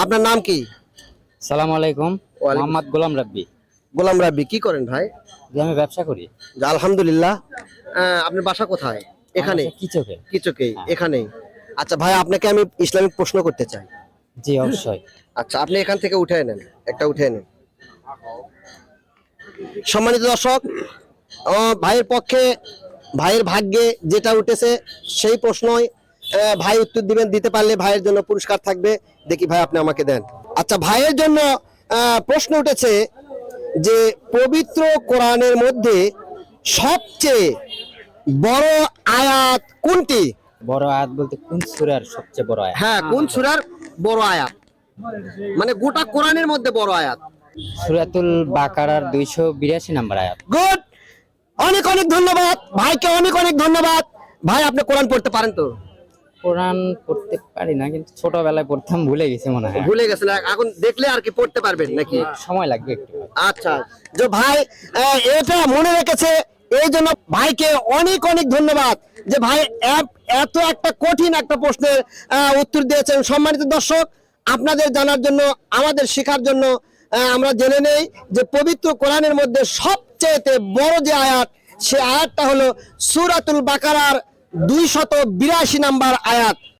আপনার নাম কি? সালামু আলাইকুম। ওয়ালাইকুম। মোহাম্মদ গোলাম রাব্বি। গোলাম রাব্বি, কি করেন ভাই? যে আমি ব্যবসা করি। জি, আলহামদুলিল্লাহ। আপনার বাসা কোথায়? এখানে? কি চোখে? কিচকেই, হ্যাঁ। এখানেই। আচ্ছা ভাই, আপনাকে আমি ইসলামিক প্রশ্ন করতে চাই। জি অবশ্যই। আচ্ছা, আপনি এখান থেকে উঠে নেন, একটা উঠে নেন। সম্মানিত দর্শক, ভাইয়ের পক্ষে, ভাইয়ের ভাগ্যে যেটা উঠেছে সেই প্রশ্নই ভাই উত্তর দিবেন। দিতে পারলে ভাইয়ের জন্য পুরস্কার থাকবে। দেখি ভাই, আপনি আমাকে দেন। আচ্ছা, ভাইয়ের জন্য প্রশ্ন উঠেছে যে পবিত্র কোরআনের মধ্যে সবচেয়ে বড় আয়াত কোনটি? বড় আয়াত বলতে কোন সূরার সবচেয়ে বড় আয়াত? হ্যাঁ, কোন সূরার বড় আয়াত, মানে গোটা কোরআনের মধ্যে বড় আয়াত? সূরাতুল বাকারার 282 নম্বর আয়াত। গুড, অনেক অনেক ধন্যবাদ ভাইকে, অনেক অনেক ধন্যবাদ। ভাই, আপনি কোরআন পড়তে পারেন তো? কোরআন পড়তে পারি না, কিন্তু ছোটবেলায় পড়তাম, ভুলে গেছি মনে হয়। ভুলে গেছেন, এখন দেখলে আর কি পড়তে পারবেন নাকি? সময় লাগবে একটু। আচ্ছা, যে ভাই এটা মনে রেখেছে, এই জন্য ভাইকে অনেক অনেক ধন্যবাদ যে ভাই এত একটা কঠিন একটা প্রশ্নের উত্তর দিয়েছেন। সম্মানিত দর্শক, আপনাদের জানার জন্য, আমাদের শেখার জন্য আমরা জেনে নেই যে পবিত্র কোরআনের মধ্যে সবচেয়ে বড় যে আয়াত, সে আয়াতটা হলো সূরাতুল বাকারার 282 নাম্বার আয়াত।